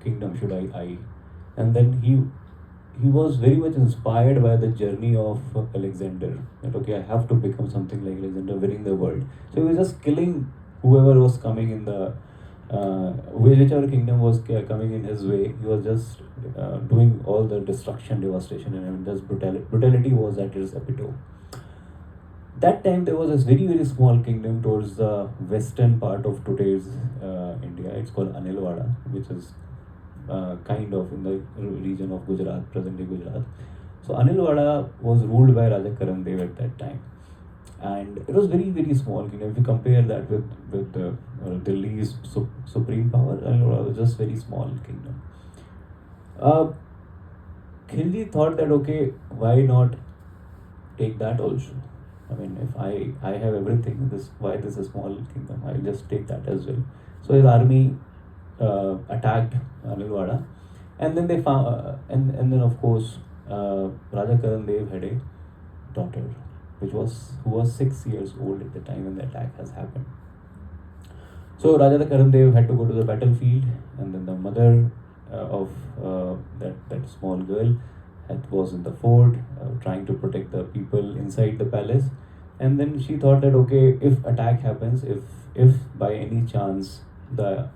kingdom should I? And then he was very much inspired by the journey of Alexander. That okay, I have to become something like Alexander, winning the world. So he was just killing whoever was coming in the whichever kingdom was coming in his way. He was just doing all the destruction, devastation, and just brutality. Brutality was at its epitome. That time there was this very small kingdom towards the western part of today's India. It's called Anilwada, which is kind of in the region of Gujarat, present day Gujarat. So Anilwada was ruled by Raja Karan Dev at that time, and it was very small kingdom. If you compare that with Delhi's supreme power, Anilwada was just very small kingdom. Uh, Khilji thought that okay, why not take that also? I mean, if I have everything, why this is a small kingdom? I'll just take that as well. So his army attacked Nilwada, and then they found, and then of course, Raja Karan Dev had a daughter, who was 6 years old at the time when the attack has happened. So Raja Karan Dev had to go to the battlefield, and then the mother of that small girl was in the fort, trying to protect the people inside the palace. And then she thought that okay, if attack happens, if by any chance the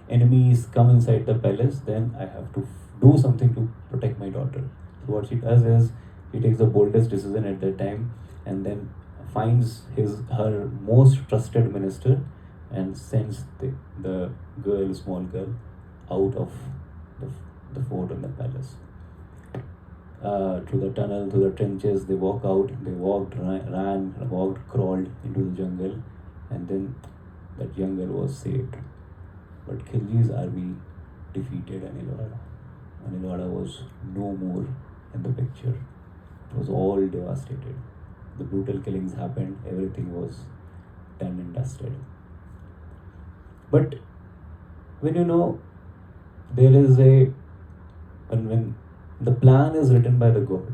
enemies come inside the palace, then I have to do something to protect my daughter. So what she does is she takes the boldest decision at that time, and then finds her most trusted minister and sends the small girl out of the fort and the palace. Through the tunnel, through the trenches, they walk out. They ran, walked, crawled into the jungle, and then that young girl was saved. But Khilji's army defeated Anilwada. Anilwada was no more in the picture. It was all devastated. The brutal killings happened. Everything was done and dusted. But when there is when the plan is written by the God,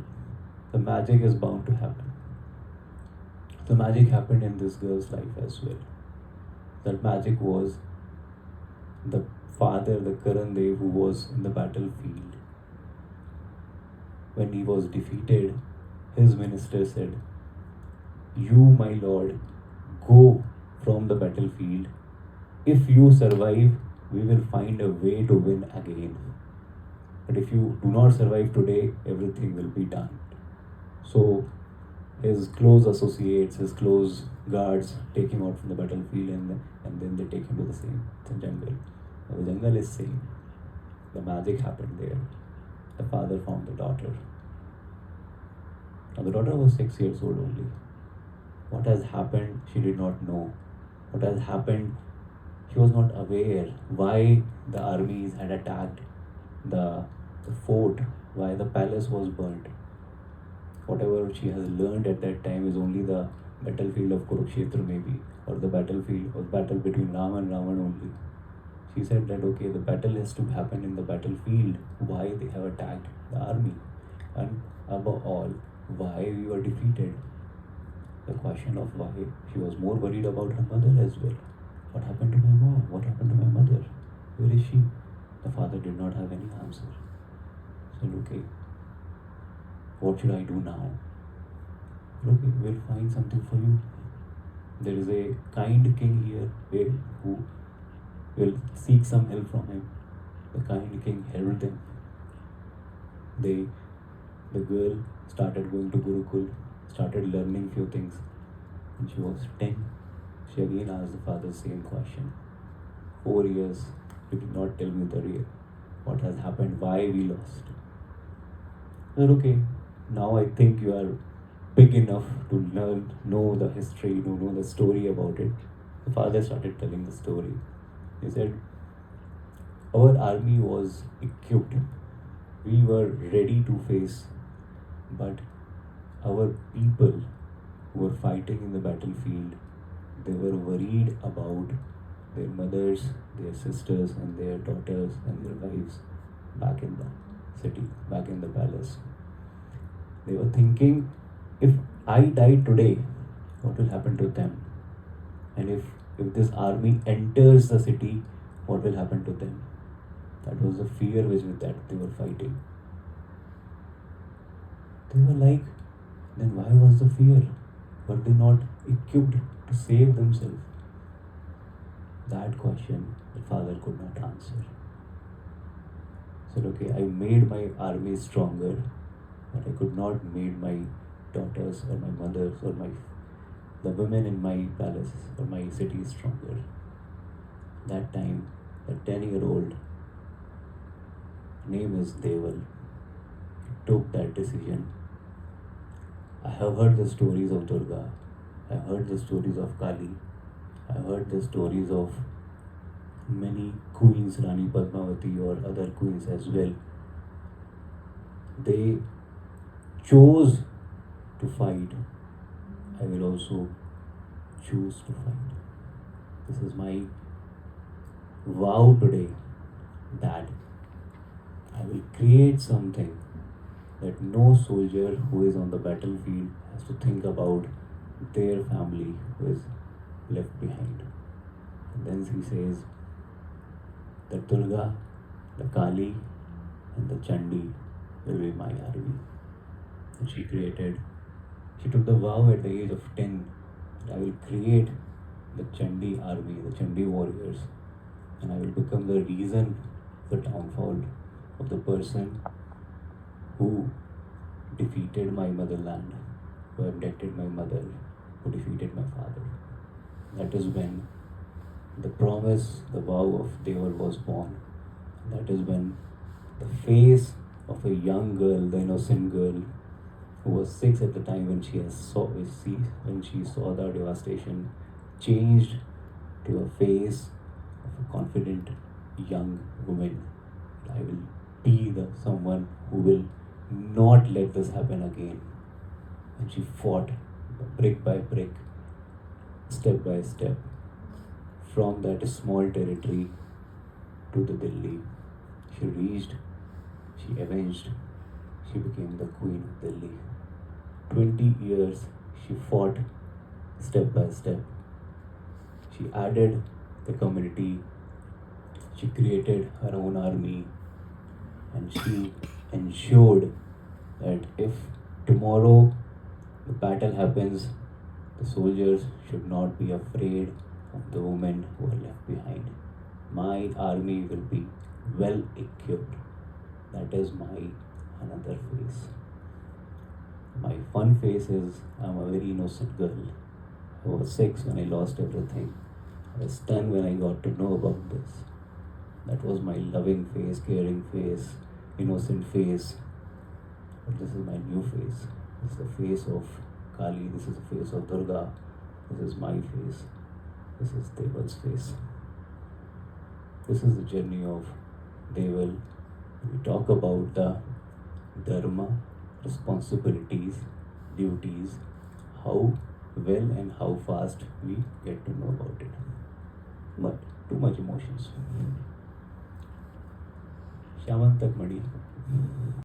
the magic is bound to happen. The magic happened in this girl's life as well. That magic was the father, the Karan Dev, who was in the battlefield. When he was defeated, his minister said, "You, my lord, go from the battlefield. If you survive, we will find a way to win again. But if you do not survive today, everything will be done." So his close associates, his close guards take him out from the battlefield, and then they take him to the jungle. Now, the jungle is same. The magic happened there. The father found the daughter. Now the daughter was 6 years old only. What has happened, she did not know. What has happened, she was not aware why the armies had attacked the fort, why the palace was burnt. Whatever she has learned at that time is only the battlefield of Kurukshetra maybe, or the battle between Ram and Ravan only. She said that okay, the battle has to happen in the battlefield, why they have attacked the army, and above all, why we were defeated. The question of why, she was more worried about her mother as well. What happened to my mom? What happened to my mother? Where is she? The father did not have any answer. So okay, what should I do now? Okay, we'll find something for you. There is a kind king here who will seek some help from him. The kind king helped them. The girl started going to Gurukul, started learning few things. When she was 10, she again asked the father the same question. 4 years, you did not tell me the real. What has happened, why we lost. I said, okay, now I think you are big enough to know the history, to know the story about it. The father started telling the story. He said, our army was equipped. We were ready to face, but our people who were fighting in the battlefield, they were worried about their mothers, their sisters, and their daughters and their wives back in the city, back in the palace. They were thinking, if I die today, what will happen to them? And if this army enters the city, what will happen to them? That was the fear with that they were fighting. They were like, then why was the fear? Were they not equipped to save themselves? That question the father could not answer. Said, okay, I made my army stronger, but I could not make my daughters or my mothers or the women in my palace or my city stronger. That time, the 10-year-old, name is Deval, took that decision. I have heard the stories of Durga. I have heard the stories of Kali. I have heard the stories of many queens, Rani Padmavati or other queens as well. They chose to fight. I will also choose to fight. This is my vow today that I will create something that no soldier who is on the battlefield has to think about their family who is left behind. And then he says, the Durga, the Kali, and the Chandi will be my army. And she took the vow at the age of 10 that I will create the Chandi army, the Chandi warriors, and I will become the reason for the downfall of the person who defeated my motherland, who abducted my mother, who defeated my father. That is when the promise, the vow of Deval was born. That is when the face of a young girl, the innocent girl, who was 6 at the time when she saw the devastation, changed to a face of a confident young woman. I will be the someone who will not let this happen again. And she fought brick by brick, step by step, from that small territory to the Delhi. She reached, she avenged, she became the Queen of Delhi. 20 years she fought step by step. She added the community, she created her own army, and she ensured that if tomorrow the battle happens, the soldiers should not be afraid of the women who are left behind. My army will be well equipped. That is my another face. My fun face is I'm a very innocent girl. I was 6 when I lost everything. I was 10 when I got to know about this. That was my loving face, caring face, innocent face. But this is my new face. This is the face of Kali. This is the face of Durga. This is my face. This is Deval's face. This is the journey of Deval. We talk about the dharma, responsibilities, duties, how well and how fast we get to know about it. But too much emotions. Shaman tak madi.